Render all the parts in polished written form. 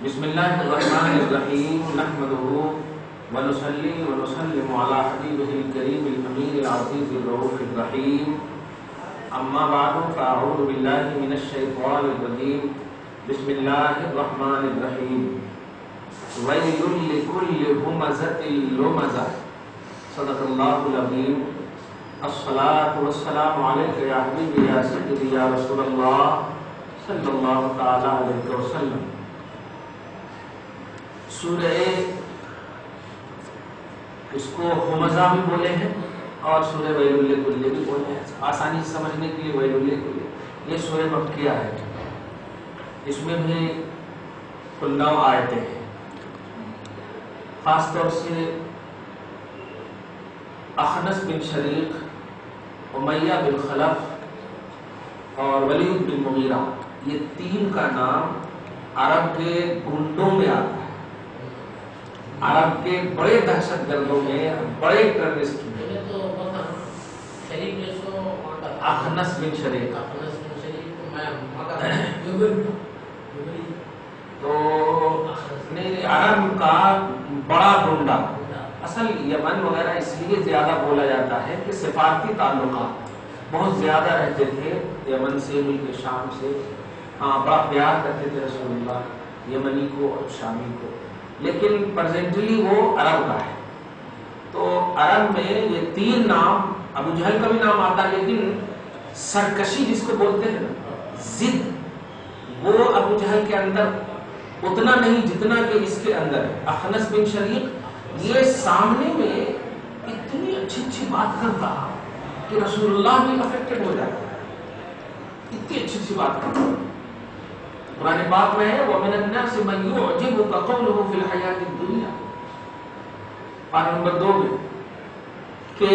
بسم اللہ الرحمن الرحیم نحمده ونصلی ونسلم علی حبیبہ الکریم الامین العزیز الرؤوف الرحیم اما بعد فاعوذ باللہ من الشیطان الرجیم بسم اللہ الرحمن الرحیم ویل لکل ہمزۃ لمزہ صدق اللہ العظیم الصلاۃ والسلام علیک یا حبیبی یا سیدی یا رسول اللہ صلی اللہ تعالی علیہ وسلم۔ سورہ اس کو ہمزہ بھی بولے ہیں اور سورہ ویل لکل بھی بولے ہیں، آسانی سے سمجھنے کے لیے ویل لکل۔ یہ سورہ مکیہ ہے، اس میں بھی کل 9 آیتیں ہیں۔ خاص طور سے اخنس بن شریق، امیہ بن خلف اور ولید بن مغیرہ، یہ 3 کا نام عرب کے گنڈوں میں آتا ہے، عرب کے بڑے دہشت گردوں میں، بڑے ٹیررسٹ میں۔ اخنس بن شریق تو عرب کا بڑا گنڈا، اصل یمن وغیرہ اس لیے زیادہ بولا جاتا ہے کہ سفارتی تعلقات بہت زیادہ رہتے تھے یمن سے، ملک شام سے۔ بڑا پیار کرتے تھے رسول اللہ یمنی کو اور شامی کو، لیکن پریزنٹلی وہ عرب کا ہے۔ تو عرب میں یہ 3 نام، ابو جہل کا بھی نام آتا ہے، لیکن سرکشی جس کو بولتے ہیں نا، ضد، وہ ابو جہل کے اندر اتنا نہیں جتنا کہ اس کے اندر ہے۔ اخنس بن شریق یہ سامنے میں اتنی اچھی بات کرتا کہ رسول اللہ بھی افیکٹڈ ہو جاتا، اتنی اچھی بات کرتا۔ قرآن پاک میں ہے وَمِنَ النَّاسِ مَن يُعْجِبُكَ قَوْلُهُ فِي الْحَيَاةِ الدُّنْيَا، پارہ نمبر 2 میں، کہ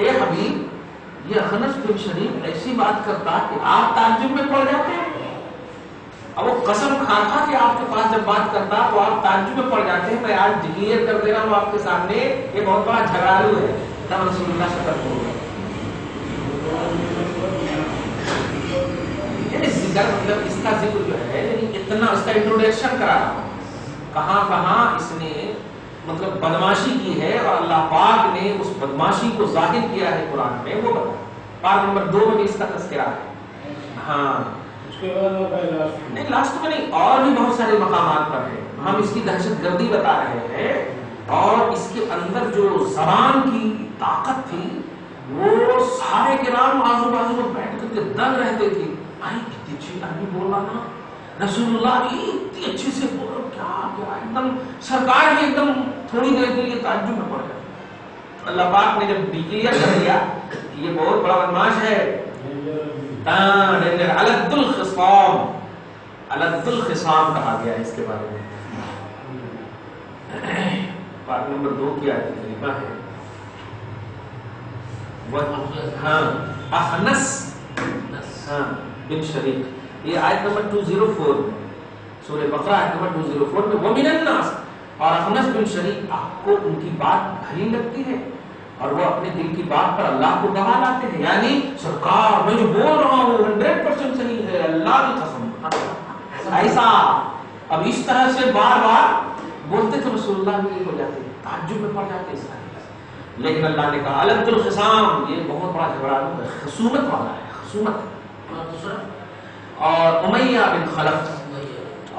اے حبیب یہ اخنس بن شریق ایسی بات کرتا کہ آپ تعجب میں پڑ جاتے ہیں۔ اب وہ قسم کھاتا کہ آپ کے پاس جب بات کرتا تو آپ تعجب میں پڑ جاتے ہیں۔ میں آج ڈکلیئر کر دے رہا ہوں آپ کے سامنے، یہ بہت بڑا جھگڑالو ہے، تب رسول اللہ سے تک ہوگا۔ مطلب اس کا ذکر جو ہے، یعنی اتنا اس کا انٹروڈکشن کرا رہا ہوں، کہاں کہاں اس نے مطلب بدماشی کی ہے اور اللہ پاک نے اس بدماشی کو ظاہر کیا ہے قرآن میں، وہ بتا۔ پارہ نمبر 2 میں بھی اس کا تذکرہ ہے۔ ہاں نہیں، لاسٹ میں نہیں، اور بھی بہت سارے مقامات پر ہے۔ ہم اس کی دہشت گردی بتا رہے ہیں، اور اس کے اندر جو زبان کی طاقت تھی، وہ سارے کرام آزو بازو میں بیٹھ کر کے دنگ رہتے تھے۔ کتنی اچھی آدمی بول رہا نا، رسول اللہ بھی اتنی اچھی سے بولو، کیا ایک دم سرکار بھی ایک دم تھوڑی دیر کے لیے تعجب میں پڑ گیا۔ اللہ پاک نے جب ڈکلیئر کر دیا کہ یہ بہت بڑا بدماش ہے، علد الخصام کہا گیا ہے اس کے بارے میں۔ پارہ نمبر 2 کی آیت کریمہ ہے، اخنس بن شریق، یہ آیت نمبر 204 میں، سورہ بقرہ آیت نمبر 204 میں، وَمِنَ النَّاسِ، اور اخنس بن شریق، آپ کو ان کی بات بھلی لگتی ہے اور وہ اپنے دل کی بات پر اللہ کو گواہ لاتے ہیں، یعنی سرکار میں جو بول رہا ہوں 100% صحیح ہے، اللہ کی قسم، ایسا۔ اب اس طرح سے بار بار بولتے تو رسول اللہ بھی ہو جاتے، تعجب میں پڑ جاتے اس طرح۔ لیکن اللہ نے کہا علد الخصام، یہ بہت بڑا جھگڑالو ہے، خصومت والا ہے، خصومت۔ اور امیہ بن خلف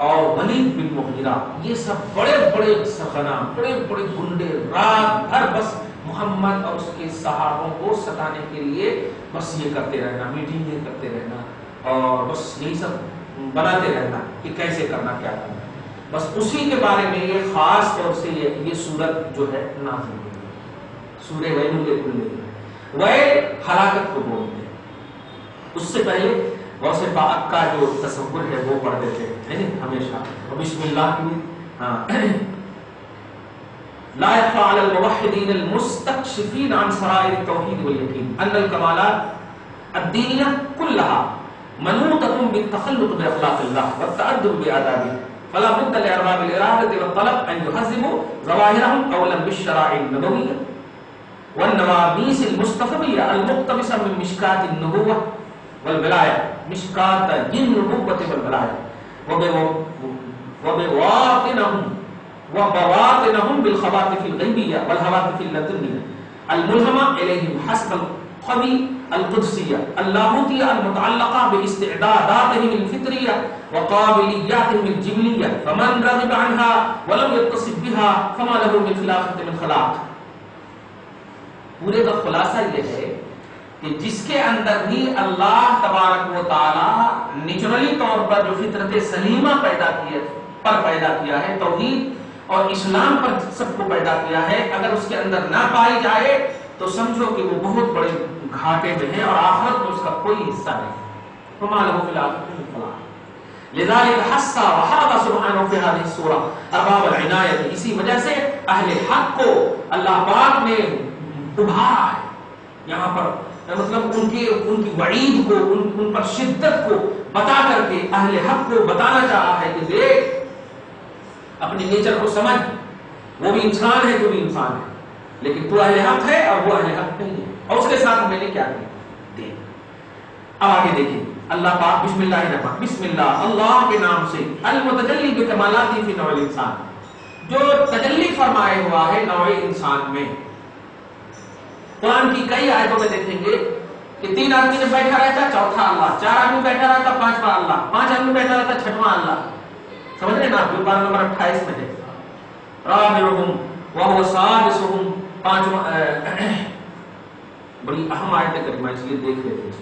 اور ولید بن مغیرہ، یہ سب بڑے بڑے سرغنا، بڑے بڑے گنڈے، رات بھر بس محمد اور اس کے صحابوں کو ستانے کے لیے بس یہ کرتے رہنا، میٹنگیں کرتے رہنا، اور بس یہی سب بناتے رہنا کہ کیسے کرنا، کیا کرنا۔ بس اسی کے بارے میں یہ خاص طور سے یہ سورت جو ہے نازل ہوئی، سورہ ویل لکل، ویل ہلاکت کو بولتے ہیں۔ اس سے پہلے غوث پاک کا جو تصور ہے وہ پڑھ دیتے ہیں ہمیشہ، بسم اللہ کی۔ لا يخفى على الموحدين المستكشفين عن سرائر التوحيد واليقين ان الكمالات الدينيه كلها منوطه بالتخلق باخلاق الله والتادب بآدابه، فلا بد لارباب الاراده والطلب ان يهذبوا ظواهرهم قولا بالشرائع النبويه والنواميس المصطفويه المقتبسه من مشكات النبوه والولایہ، مشکات النبوۃ والولایہ، وبواطنهم بالخواطف الغيبية والهواتف اللدنية الملهمة إليهم حسب القوي القدسية اللاهوتية المتعلقة باستعداداتهم الفطرية وقابلياتهم الجبلية فمن رغب عنها ولم يتصف بها فما له من خلافة من خلاق. پورے کا خلاصہ یہ ہے کہ جس کے اندر بھی اللہ تبارک و تعالی نیچرلی طور پر جو فطرت سلیمہ پیدا کیا ہے توحید اور اسلام پر سب کو پیدا کیا ہے، اگر اس کے اندر نہ پائی جائے تو سمجھو کہ وہ بہت بڑے گھاٹے میں ہے اور آخرت میں اس کا کوئی حصہ نہیں. فما له في الآخرة من خلاق. لذلك حث وحرض سبحانه في هذه السورة ارباب العنایت. اسی وجہ سے اہل حق کو اللہ پاک نے ابھارا ہے یہاں پر، مطلب ان کی وعید کو، ان پر شدت کو بتا کر کے اہل حق کو بتانا چاہا ہے کہ دیکھ اپنی نیچر کو سمجھ، وہ بھی انسان ہے تو بھی انسان ہے، لیکن تو اہل حق ہے اور وہ اہل حق نہیں ہے، اور اس کے ساتھ میں نے کیا کیا دیکھ. اب آگے دیکھیں اللہ پاک بسم اللہ الرحمن بسم اللہ اللہ کے نام سے المتجلی بکمالاتی فی نوع الانسان، جو تجلی فرمائے ہوا ہے نوع انسان میں. قرآن کی کئی آیتوں میں دیکھیں گے کہ 3 آدمی جب بیٹھا رہتا چوتھا اللہ، 4 آدمی بیٹھا رہتا 5واں اللہ، 5 آدمی بیٹھا رہتا 6واں اللہ. سمجھ رہے نا؟ جو پارہ نمبر 28 میں ہے رابعہم وہو سادسہم، 5واں بڑی اہم آیت کریمہ اس لیے دیکھ لیتے ہیں.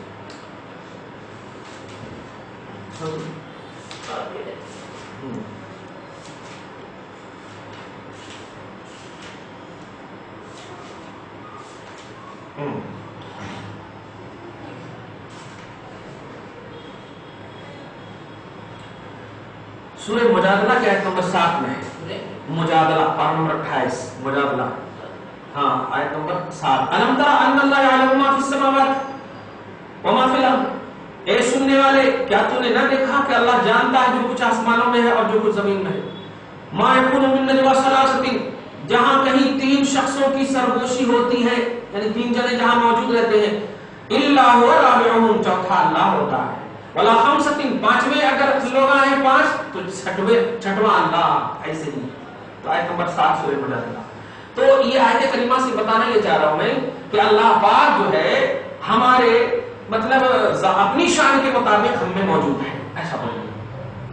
سورہ مجادلہ کی آیت نمبر 7 میں ہے. مجادلہ پارہ نمبر 28 مجادلہ، ہاں آیت نمبر 7. الم تر ان اللہ یعلم ما فی السماوات وما فی الارض. اے سننے والے کیا تو نے نہ دیکھا کہ اللہ جانتا ہے جو کچھ آسمانوں میں ہے اور جو کچھ زمین میں ہے. ما یکون من نجوی ثلاثۃ، جہاں کہیں 3 شخصوں کی سرگوشی ہوتی ہے، یعنی 3 جنے جہاں موجود رہتے ہیں، الا هو رابعہم، چوتھا اللہ ہوتا ہے. ولا خمسۃ، 5ویں اگر لوگ ہیں 5 تو 6واں اللہ، ایسے ہی. تو آیت نمبر 7 سورہ مجادلہ. تو یہ آیت کریمہ سے بتانا یہ چاہ رہا ہوں میں کہ اللہ پاک جو ہے ہمارے مطلب اپنی شان کے مطابق ہم میں موجود ہے، ایسا بولیں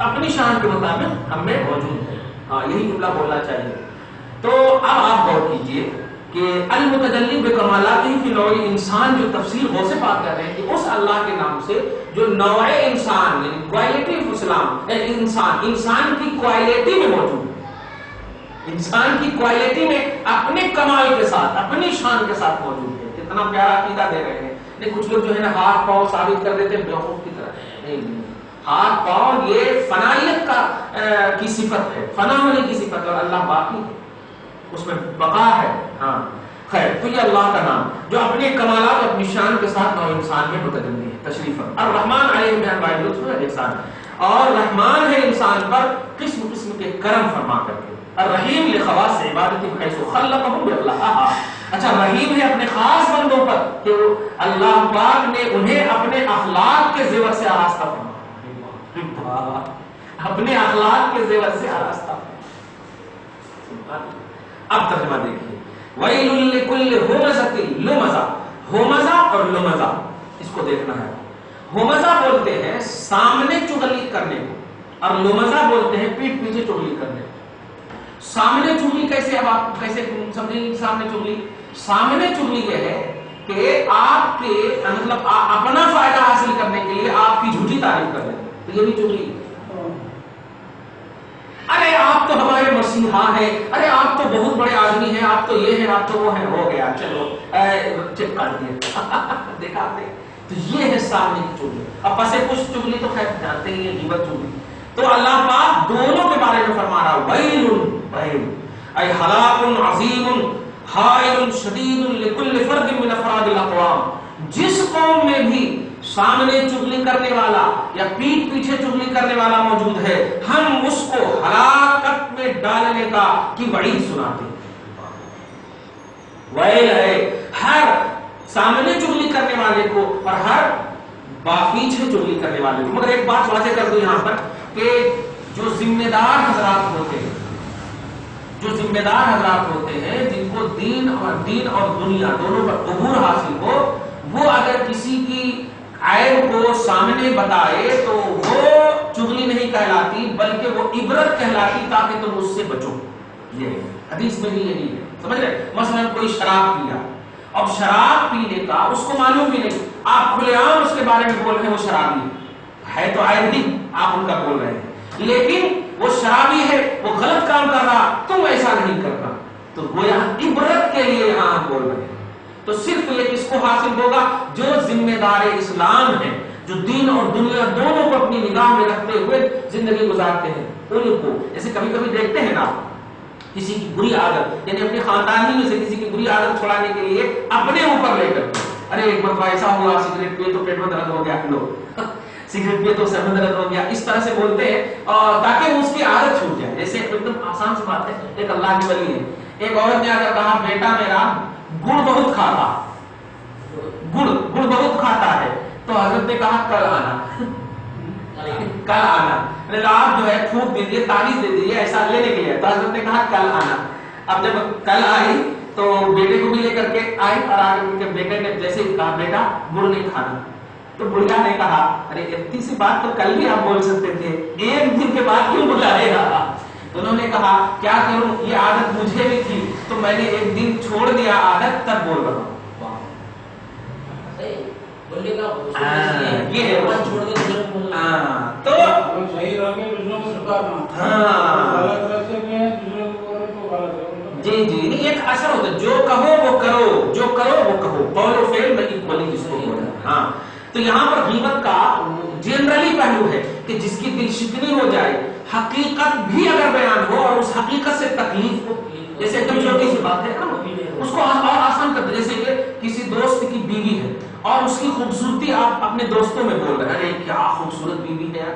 اپنی شان کے مطابق ہم میں موجود ہے. ہاں یہی جملہ بولنا چاہیے. تو اب آپ غور کیجئے کہ المتجلی بکمالاتی فی نوع انسان جو تفسیر غوث پاک کر رہے ہیں کہ اس اللہ کے نام سے جو نوع انسان یعنی کوالٹی آف اسلام انسان کی کوالٹی میں موجود ہے، انسان کی کوالٹی میں اپنے کمال کے ساتھ اپنی شان کے ساتھ موجود ہے. کتنا پیارا عقیدہ دے رہے ہیں. نہیں کچھ لوگ جو ہے نا ہاتھ پاؤں ثابت کر دیتے ہیں بیوقوف کی طرح. نہیں، ہاتھ پاؤں یہ فنائیت کی صفت ہے، فنا ہونے کی صفت ہے، اور اللہ باقی ہے، اس میں بقا ہے. ہاں خیر، تو یہ اللہ کا نام جو اپنے کمالات اپنی شان کے ساتھ نوع انسان میں متجلی ہے. تشریف الرحمن علیہ بانواع اللطف والاحسان، اور رحمان ہے انسان پر قسم قسم کے کرم فرما کر کے. الرحیم لخواص عبادت حیث خلقهم بأخلاقها. اچھا رحیم ہے اپنے خاص بندوں پر کہ اللہ پاک نے انہیں اپنے اخلاق کے زیور سے آراستہ فرمایا، اپنے اخلاق کے زیور سے آراستہ. اب ترجمہ دیکھیے، وَيْلٌ لِكُلِّ هُمَزَةٍ لُمَزَةٍ. ہومزہ اور لمزہ اس کو دیکھنا ہے. ہومزہ بولتے ہیں سامنے چغلی کرنے کو، اور لمزہ بولتے ہیں پیٹھ پیچھے چغلی کرنے کو. سامنے چغلی کیسے، اب آپ کیسے سمجھیں گے؟ سامنے چغلی یہ ہے کہ آپ کے مطلب اپنا فائدہ حاصل کرنے کے لیے آپ کی جھوٹی تعریف کر لیں، تو یہ بھی چغلی. ارے آپ تو ہمارے مسیحا ہیں، ارے آپ تو بہت بڑے آدمی ہیں، آپ تو یہ ہیں، آپ تو وہ ہیں، ہو گیا چلو چیک کر دیے. دیکھا آپ نے؟ تو یہ ہے سامنے کی چغلی. اب پسے کچھ چغلی تو خیر جانتے ہی ہیں، غیبت چغلی. تو اللہ پاک دونوں کے بارے میں فرما رہا ویل ویل اے ہلاک عظیم حائل شدید لکل فرد من افراد الاقوام. جس قوم میں بھی سامنے چغلی کرنے والا یا پیٹھ پیچھے چغلی کرنے والا موجود ہے، ہم اس کو ہلاکت میں ڈالنے کا کی وعید سناتے ہیں. ویل ہے ہر سامنے چغلی کرنے والے کو اور ہر پیچھے چغلی کرنے والے کو. مگر ایک بات واضح کر دوں یہاں پر کہ جو ذمہ دار حضرات ہوتے ہیں، جو ذمہ دار حضرات ہوتے ہیں، جن کو دین اور دنیا دونوں پر عبور حاصل ہو، وہ اگر کسی کی عیب کو سامنے بتائے تو وہ چغلی نہیں کہلاتی بلکہ وہ عبرت کہلاتی، تاکہ تم اس سے بچو۔ یہ حدیث میں بھی یہی ہے، سمجھ رہے؟ مثلا کوئی شراب پیا، اب شراب پینے کا اس کو معلوم بھی نہیں، آپ کھلے عام اس کے بارے میں بول رہے ہیں وہ شرابی ہے، تو عیب نہیں آپ ان کا بول رہے ہیں، لیکن وہ شرابی ہے، وہ غلط کام کر رہا، تم ایسا نہیں کرنا، تو گویا عبرت کے لیے یہاں آپ بول رہے ہیں۔ تو صرف یہ کس کو حاصل ہوگا؟ جو ذمہ دار اسلام ہے، جو دین اور دنیا دونوں کو اپنی نگاہ میں رکھتے ہوئے زندگی گزارتے ہیں، ان کو جیسے کبھی کبھی دیکھتے ہیں نا کسی کی بری عادت، یعنی اپنے خاندان ہی میں سے کسی کی بری عادت چھڑانے کے لیے اپنے اوپر لے کر، ارے ایک مرتبہ ایسا ہوا سگریٹ پیے تو پیٹ میں درد ہو گیا، لو سگریٹ پیے تو سر میں درد ہو گیا، اس طرح سے بولتے ہیں تاکہ اس کی عادت چھوٹ جائے۔ جیسے ایک دم آسان سی بات ہے، ایک اللہ کی ولی ہے، ایک عورت نے آ کر کہا بیٹا میرا گڑ بہت کھاتا، گڑ بہت کھاتا ہے، تو حضرت نے کہا کل آنا، کل آنا، آپ جو ہے پھونک دیجیے، تعویذ دے دیجیے ایسا لینے کے لیے، تو حضرت نے کہا کل آنا۔ اب جب کل آئی تو بیٹے کو بھی لے کر کے آئی، اور آگے بیٹے نے جیسے کہا بیٹا گڑ نہیں کھانا، تو بڑھیا نے کہا ارے اتنی سی بات تو کل بھی آپ بول سکتے تھے، ایک دن کے بعد کیوں بلائے گا؟ انہوں نے کہا کیا کروں، یہ عادت مجھے بھی تھی تو میں نے ایک دن چھوڑ دیا عادت، تب بول رہا ہوں۔ تو جی جی نہیں، ایک اثر ہوتا ہے، جو کہو وہ کرو، جو کرو وہ کہو، قول و فعل میں اکولی جس کو بولنا ہے۔ ہاں تو یہاں پر غیبت کا جنرلی پہلو ہے کہ جس کی دل شکنی ہو جائے، حقیقت بھی اگر بیان ہو اور اس حقیقت سے تکلیف ہو، جیسے ایک دم چھوٹی سی بات ہے اس کو اور آسان کر دے، جیسے کہ کسی دوست کی بیوی ہے اور اس کی خوبصورتی آپ اپنے دوستوں میں بول رہے ہیں، ارے کیا خوبصورت بیوی ہے یار،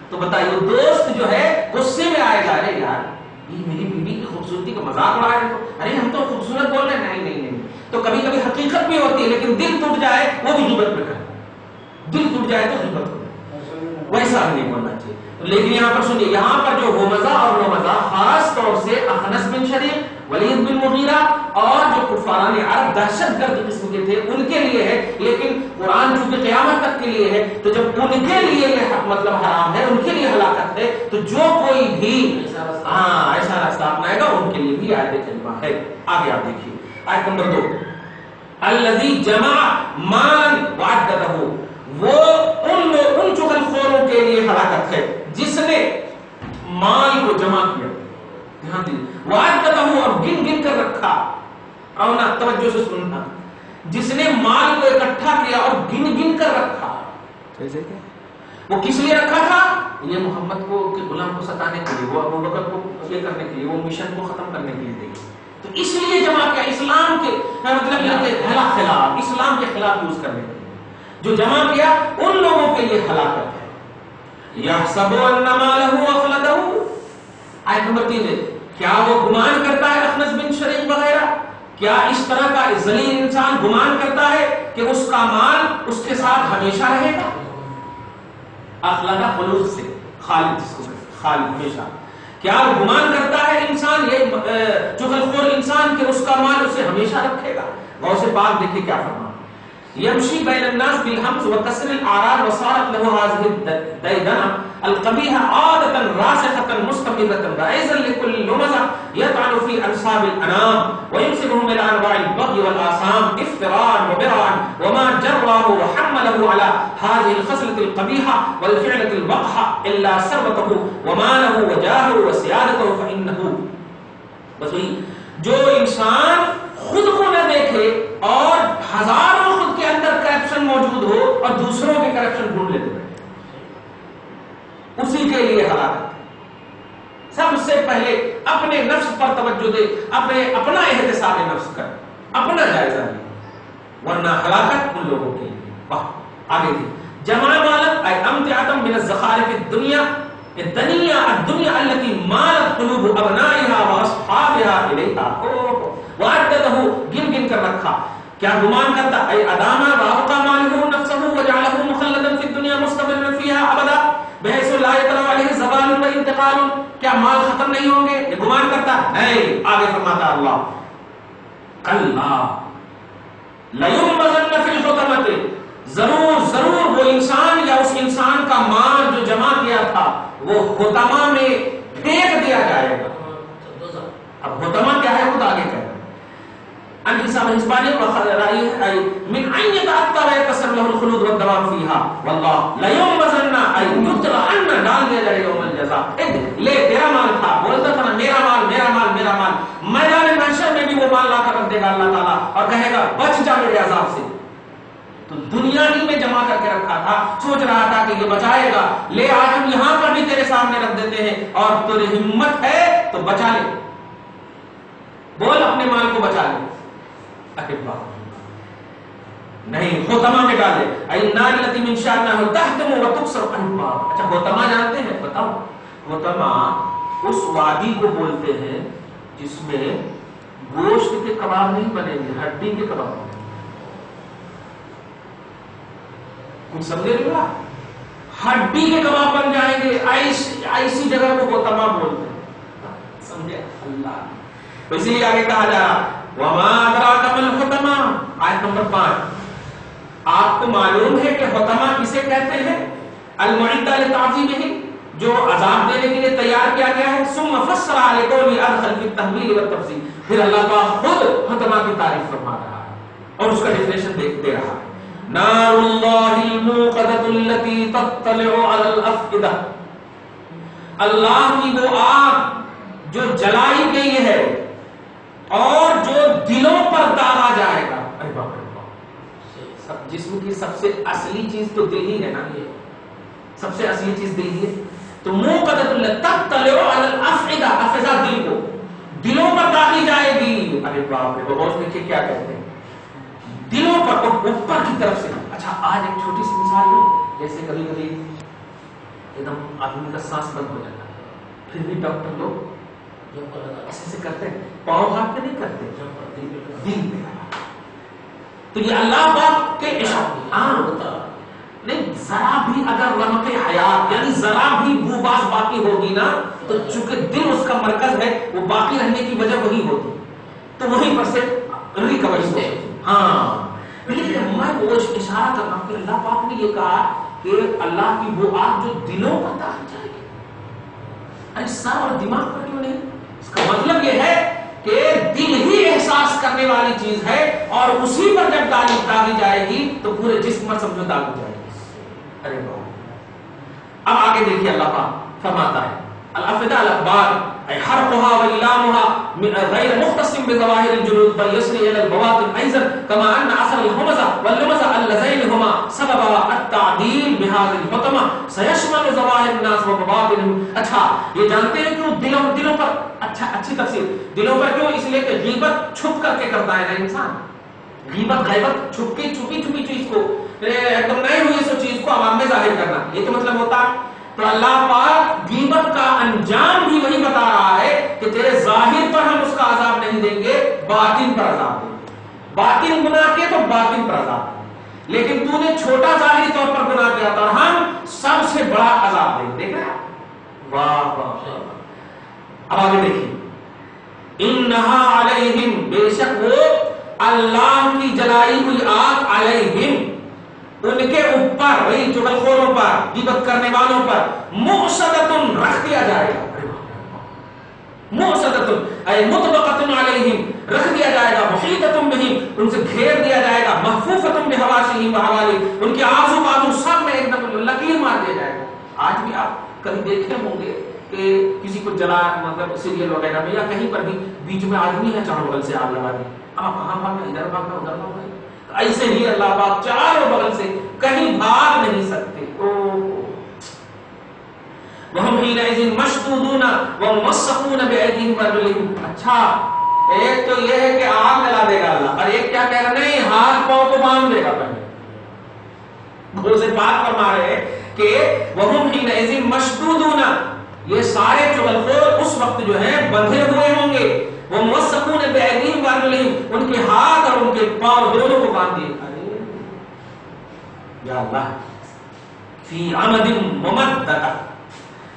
تو بتائیے وہ دوست جو ہے غصے میں آئے گا، ارے یار یہ میری بیوی کی خوبصورتی کا مذاق اڑا رہے ہو، ارے ہم تو خوبصورت بول رہے ہیں، نہیں نہیں نہیں۔ تو کبھی کبھی حقیقت بھی ہوتی ہے لیکن دل ٹوٹ جائے وہ بھی غیبت میں کرے، دل ٹوٹ جائے تو غیبت ہو، ویسا نہیں ہونا چاہیے۔ لیکن یہاں پر سنیے، یہاں پر جو ہومزہ اور لومزہ خاص طور سے اخنس بن شریف، ولید بن مغیرہ اور جو کفاران عرب دہشت گرد قسم کے تھے ان کے لیے ہے، لیکن قرآن چونکہ قیامت تک کے لیے ہے تو جب ان کے لیے یہ مطلب حرام ہے، ان کے لیے ہلاکت ہے، تو جو کوئی بھی ایسا راستہ اپنائے گا ان کے لیے بھی آیت کریمہ ہے۔ آگے آپ دیکھیے آیت نمبر 2، الذی جمع مالا وعددہ، وہ ان چغل خوروں کے لیے ہلاکت ہے جس نے مال کو جمع کیا، دھیان دیجیے، وعددہ اور گن گن کر رکھا، اور توجہ سے سننا، جس نے مال کو اکٹھا کیا اور گن گن کر رکھا، وہ کس لیے رکھا تھا؟ یہ محمد کو کہ غلام کو ستانے کے لیے، وہ ابو بکر کو یہ کرنے کے لیے، وہ مشن کو ختم کرنے کے لیے، تو اس لیے جمع کیا، اسلام کے مطلب یہ کہ خلاف، اسلام کے خلاف یوز کرنے کے لیے جو جمع کیا ان لوگوں کے لیے ہلاکت ہے۔ یحسب ان مالہ اخلدہ، آیت نمبر 3 ہے، کیا وہ گمان کرتا ہے اخنس بن شریف وغیرہ، کیا اس طرح کا ذلیل انسان گمان کرتا ہے کہ اس کا مال اس کے ساتھ ہمیشہ رہے گا؟ اخلدہ خلود سے خالد، جس کو خالد ہمیشہ، کیا وہ گمان کرتا ہے انسان، یہ چغلخور انسان کہ اس کا مال اسے ہمیشہ رکھے گا؟ غور سے پاک دیکھیں کیا فرمایا، يمشي بين الناس بالهمز وكسر الأعراض وصارت له هذه الديدنة القبيحة عادة راسخة مستمرة بائزا لكل لمزة يطعن في أنساب الأنام وينسبهم إلى أنواع البغي والآثام افتراء وبراء وما جره وحمله على هذه الخصلة القبيحة والفعلة البقحة إلا ثروته وماله وجاهه وسيادته فإنه، بس وہی جو انسان خود کو نہ دیکھے اور ہزاروں خود کے اندر کرپشن موجود ہو اور دوسروں کے کرپشن ڈھونڈ لیتے ہیں، اسی کے لیے ہلاکت۔ سب سے پہلے اپنے نفس پر توجہ دے، اپنا احتساب نفس کر، اپنا جائزہ لے، ورنہ ہلاکت ان لوگوں کے لیے۔ واہ آگے دی، جمع مالت اے امتعۃ من الزخارف الدنیا الدنیا التي مالت قلوب ابنائها واصحابها الیہا، وعددہ گن گن کر رکھا، کیا گمان کرتا اے اداما وابقى ماله نفسه وجعله مخلدا في الدنيا مستمرا فيها ابدا بحيث لا يطلع عليه زوال وان انتقال, کیا مال ختم نہیں ہوں گے؟ یہ گمان کرتا ہے نہیں. آگے فرماتا اللہ کلا لینبذن فی الحطمۃ, ضرور ضرور وہ انسان یا اس انسان کا مال جو جمع کیا تھا وہ حطمہ میں پھینک دیا جائے گا. اب حطمہ کیا ہے خود آگے کہہ رہے ہیں. ان حساب حسبانی وخرائی ہے من ان يتعطى ويتسر له الخلود والدوام فيها والله لا ينبذن اي يطلع ان ڈال دیا جائے یوم الجزاء. لے تیرا مال تھا, بولتا تھا نا میرا مال میرا مال میرا مال, میدان محشر میں بھی وہ مال لا کر رکھ دے گا اللہ تعالیٰ اور کہے گا بچ جا میرے عذاب سے. تو دنیا ہی میں جمع کر کے رکھا تھا, سوچ رہا تھا کہ یہ بچائے گا, لے آج ہم یہاں پر بھی تیرے سامنے رکھ دیتے ہیں اور تیری ہمت ہے تو بچا لے, بول اپنے مال کو بچا لے. نہیں, حطمہ میں ڈالے. النار التي من شأنها تهدم وتكسر الأنبار. اچھا حطمہ جانتے ہیں؟ بتاؤ. حطمہ اس وادی کو بولتے ہیں جس میں گوشت کے کباب نہیں بنے گے, ہڈی کے کباب بنے گے. کچھ سمجھے نہیں؟ ہڈی کے کباب بن جائیں گے, ایسی جگہ کو حطمہ بولتے ہیں. سمجھے اللہ. اسی لیے آگے کہا جا رہا وما ادراک ما الحطمہ, آیت نمبر 5. آپ کو معلوم ہے کہ حطمہ کسے کہتے ہیں؟ المعدہ لتعذیبہ, جو عذاب دینے کے لیے تیار کیا گیا ہے. ثم فسر علی قولی ادخل فی التحویل والتفصیل, پھر اللہ پاک خود حطمہ کی تعریف فرما رہا ہے اور اس کا ڈیفینیشن دے رہا ہے. نار اللہ الموقدۃ التي تطلع علی الافئدہ, اللہ کی وہ آگ جو جلائی گئی ہے اور جو دلوں پر داغا جائے گا. ارے باپ رے باپ, جسم کی سب سے اصلی چیز تو دل ہی ہے نا, یہ سب سے اصلی چیز دل ہی ہے. تو موقدۃ التی تطلع علی الافئدہ, افئدہ دل کو, دلوں پر داغی جائے گی. ارے باپ رے باپ, دیکھیے کیا کہتے ہیں, دلوں پر اوپر کی طرف سے. اچھا آج ایک چھوٹی سی مثال لو, جیسے کبھی کبھی ایک دم آدمی کا سانس بند ہو جاتا ہے, پھر بھی ڈاکٹر لوگ ایسے کرتے ہیں, پاؤں ہاتھ پہ نہیں کرتے, دل پہ. تو یہ اللہ پاک کے اشارے نہیں, ذرا بھی اگر رمق حیات یعنی ذرا بھی بو باس باقی ہوگی نا, تو چونکہ دل اس کا مرکز ہے, وہ باقی رہنے کی وجہ وہی ہوتی, تو وہیں پر سے ریکوری ہوتی. ہاں لیکن میں وہ اشارہ کر رہا ہوں کہ اللہ پاک نے یہ کہا کہ اللہ کی وہ آگ جو دلوں پر داغی جائے گی. ارے سر اور دماغ پر کیوں نہیں؟ اس کا مطلب یہ ہے کہ دل ہی احساس کرنے والی چیز ہے, اور اسی پر جب داغی جائے گی تو پورے جسم پر سمجھو داغی جائے گی. ارے بابا, اب آگے دیکھیے اللہ پاک فرماتا ہے الافئدہ الاخبار اي حرقها وايلامها غير مختص بظواهر الجلود بل يسري الى البواطن ايضا كما ان اثر الهمزه واللمزه اللذين هما سبب التعديل بهذه الحطمه سيشمل ظواهر الناس وبواطنهم. اچھا یہ جانتے ہیں کیوں دلوں پر, اچھا اچھی تفسیر, دلوں پر کیوں؟ اس لیے کہ غیبت چھپ کر کے کرتا ہے نا انسان, غیبت غیبت چھپی چیز کو, ایک دم نہیں ہوئی سو چیز کو عوام میں ظاہر کرنا, یہ تو مطلب ہوتا ہے. تو اللہ پاک غیبت کا انجام بھی وہی بتا رہا ہے کہ تیرے ظاہر پر ہم اس کا عذاب نہیں دیں گے, باطن پر عذاب دیں گے. باطن گناہ کے تو باطن پر عذاب دیں گے, لیکن تو نے چھوٹا ظاہری طور پر گناہ کیا تھا, ہم سب سے بڑا عذاب دیں گے. دیکھ رہے ہیں, واہ واہ. اب آگے دیکھیے انہا علیہم, بے شک وہ اللہ کی جلائی ہوئی آگ, علیہم ان کے اوپر, وہی چغلخوروں پر, غیبت کرنے والوں پر, مؤصدۃ رکھ دیا جائے گا. مؤصدۃ اے مطبقۃ علیہم رکھ دیا جائے گا, محیطۃ بہم ان سے گھیر دیا جائے گا, محفوفۃ بحواشیہم وحوالی ان کے آزو بازو سب میں ایک دم لکیر مار دیا جائے گا. آج بھی آپ کبھی دیکھے ہوں گے کہ کسی کو جلا, مطلب سیریل وغیرہ میں یا کہیں پر بھی بیچ میں آدمی ہے چاروں بغل سے آگ لگا دی, آپ کہاں بھاگنا, ادھر بھاگنا ادھر بھاگنا. ایسے ہی اللہ پاک چاروں بغل سے کہیں بھاگ نہیں سکتے. وَهُمْ حِينَئِذٍ مَشْدُودُونَ وَمُمَسَّقُونَ بِأَيْدِيهِمْ وَأَرْجُلِهِمْ. اچھا ایک تو یہ ہے کہ آگ جلا دے گا اللہ, اور ایک کیا کہہ رہا, نہیں ہاتھ پاؤں کو باندھ دے گا. پہلے گوزے پاک فرما رہے کہ وَهُمْ حِينَئِذٍ مَشْدُودُونَ, یہ سارے چغلخور اس وقت جو ہیں بندھے ہوئے ہوں گے. وہ موثقون بأیدیہم وارجلہم, ان کے ہاتھ اور ان کے پاؤں دونوں کو باندھ دیے. یا اللہ, فی عمد ممددہ,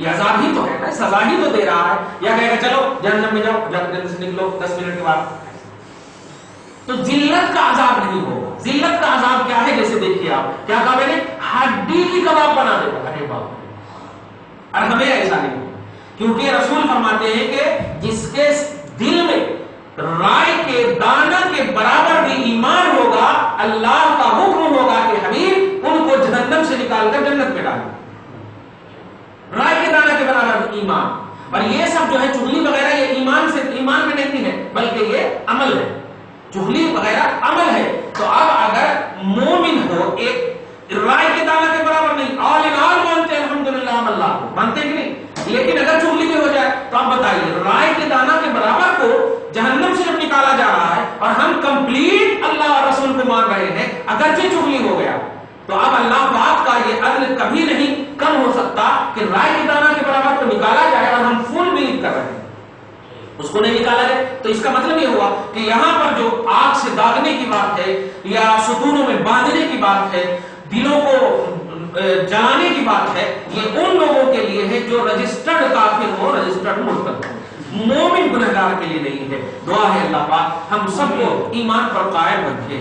یہ عذاب ہی تو ہے نا، سزا ہی تو دے رہا ہے، یا کہے گا چلو جہنم میں جاؤ، جلد سے نکلو 10 منٹ کے بعد. تو ذلت کا عذاب نہیں ہوگا. ذلت کا عذاب کیا ہے؟ جیسے دیکھیے آپ کیا کہا میں نے، ہڈی کی کباب بنا دے گا. ارے باپ، اور ہمیں ایسا نہیں ہوگا، کیونکہ رسول فرماتے ہیں کہ جس کے دل میں رائے کے دانہ کے برابر بھی ایمان ہوگا، اللہ کا حکم ہوگا کہ حبیب ان کو جہنم سے نکال کر جنت میں ڈالیں. رائے کے دانہ کے برابر ایمان. اور یہ سب جو ہے چغلی وغیرہ، یہ ایمان سے، ایمان میں نہیں ہے بلکہ یہ عمل ہے. چغلی وغیرہ عمل ہے. تو اب اگر مومن ہو، ایک رائے کے دانہ کے برابر نہیں، آل ان آل مانتے ہیں الحمدللہ ہم اللہ کو، مانتے کہ نہیں، لیکن اگر چغلی بھی ہو جائے تو آپ بتائیے، رائے کے دانہ کے برابر کو جہنم سے جب نکالا جا رہا ہے اور ہم کمپلیٹ اللہ اور رسول کو مان رہے ہیں، اگرچہ چغلی ہو گیا، تو اب اللہ پاک کا یہ عدل کبھی نہیں کم ہو سکتا کہ رائے کے دانہ کے برابر کو نکالا جائے اور ہم فل بلیو کر رہے ہیں، اس کو نہیں نکالا جائے. تو اس کا مطلب یہ ہوا کہ یہاں پر جو آگ سے داغنے کی بات ہے یا ستونوں میں باندھنے کی بات ہے، دلوں کو جلانے کی بات ہے، یہ ان لوگوں کے لیے ہے جو رجسٹرڈ کافر ہو، رجسٹرڈ مرتد ہو. مومن گنہگار کے لیے نہیں ہے. دعا ہے اللہ پاک ہم سب کو ایمان پر قائم رکھے.